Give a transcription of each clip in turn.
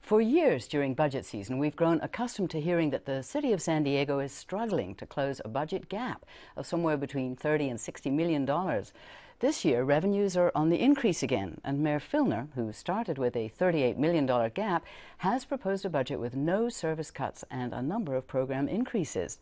For years during budget season, we've grown accustomed to hearing that the city of San Diego is struggling to close a budget gap of somewhere between $30 and $60 million. This year, revenues are on the increase again, and Mayor Filner, who started with a $38 million gap, has proposed a budget with no service cuts and a number of program increases.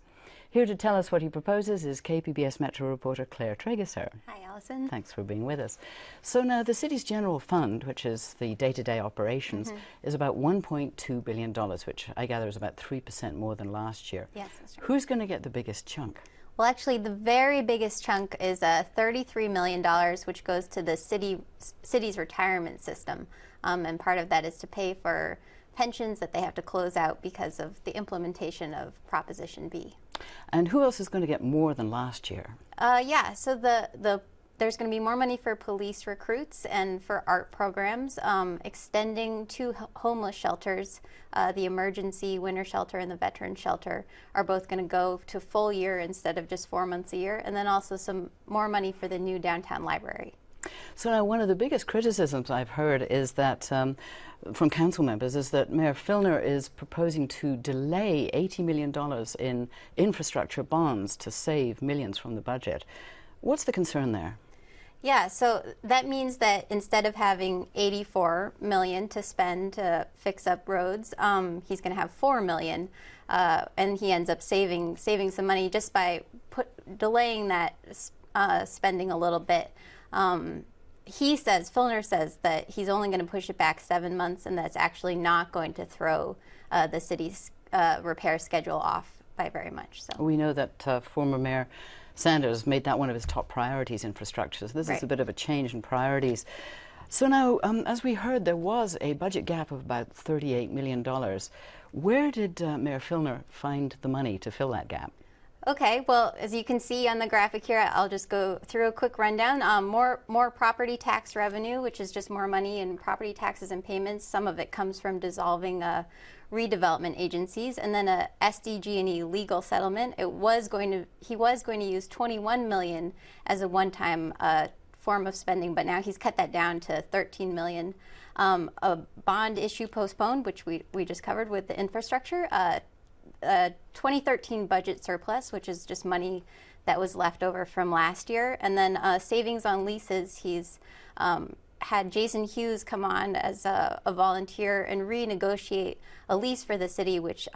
Here to tell us what he proposes is KPBS Metro reporter Claire Trageser. Hi, Allison. Thanks for being with us. So now the city's general fund, which is the day-to-day operations, is about $1.2 billion, which I gather is about 3% more than last year. Yes, that's right. Who's going to get the biggest chunk? Well, actually, the very biggest chunk is $33 million, which goes to the city's retirement system. And part of that is to pay for pensions that they have to close out because of the implementation of Proposition B. And who else is going to get more than last year? Yeah, so there's going to be more money for police recruits and for art programs, extending two homeless shelters, the emergency winter shelter and the veteran shelter are both going to go to full year instead of just 4 months a year, and then also some more money for the new downtown library. So now one of the biggest criticisms I've heard is that from council members is that Mayor Filner is proposing to delay $80 million in infrastructure bonds to save millions from the budget. What's the concern there? Yeah, so that means that instead of having $84 million to spend to fix up roads, he's going to have $4 million, and he ends up saving some money just by delaying that spending a little bit. Filner says that he's only going to push it back 7 months, and that's actually not going to throw the city's repair schedule off by very much. So we know that former Mayor Sanders made that one of his top priorities, infrastructure. So this is a bit of a change in priorities. So now, as we heard, there was a budget gap of about $38 million. Where did Mayor Filner find the money to fill that gap? Okay, well, as you can see on the graphic here, I'll just go through a quick rundown. More property tax revenue, which is just more money in property taxes and payments. Some of it comes from dissolving redevelopment agencies, and then a SDG&E legal settlement. He was going to use $21 million as a one-time form of spending, but now he's cut that down to $13 million. A bond issue postponed, which we just covered with the infrastructure. 2013 budget surplus, which is just money that was left over from last year, and then savings on leases. He's had Jason Hughes come on as a volunteer and renegotiate a lease for the city, which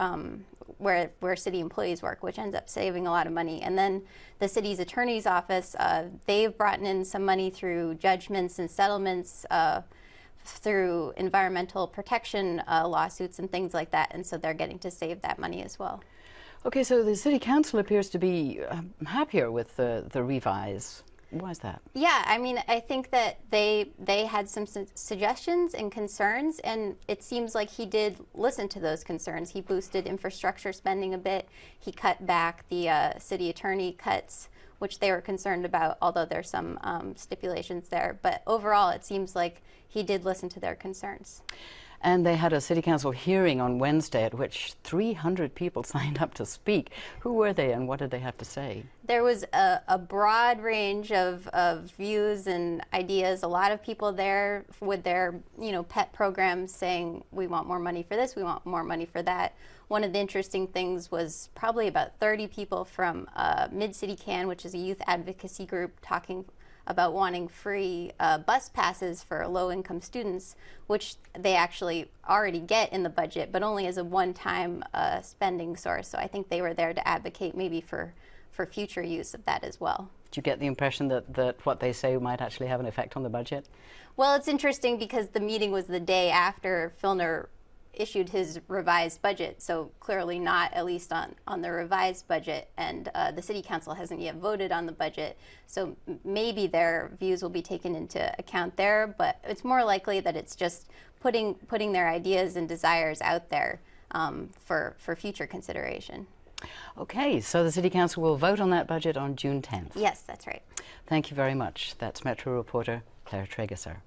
where city employees work, which ends up saving a lot of money. And then the city's attorney's office, they've brought in some money through judgments and settlements, through environmental protection lawsuits and things like that, and so they're getting to save that money as well. Okay, so the City Council appears to be happier with the revise. Why is that? Yeah, I mean, I think that they had some suggestions and concerns, and it seems like he did listen to those concerns. He boosted infrastructure spending a bit. He cut back the city attorney cuts, which they were concerned about, although there's some stipulations there. But overall, it seems like he did listen to their concerns. And they had a city council hearing on Wednesday at which 300 people signed up to speak. Who were they and what did they have to say? There was a broad range of views and ideas. A lot of people there with their pet programs saying, we want more money for this, we want more money for that. One of the interesting things was probably about 30 people from Mid-City Can, which is a youth advocacy group, talking about wanting free bus passes for low-income students, which they actually already get in the budget, but only as a one-time spending source. So I think they were there to advocate maybe for future use of that as well. Do you get the impression that what they say might actually have an effect on the budget? Well, it's interesting because the meeting was the day after Filner issued his revised budget, so clearly not, at least on the revised budget, and the City Council hasn't yet voted on the budget, so maybe their views will be taken into account there, but it's more likely that it's just putting their ideas and desires out there for future consideration. Okay, so the City Council will vote on that budget on June 10th. Yes, that's right. Thank you very much. That's Metro reporter Claire Trageser.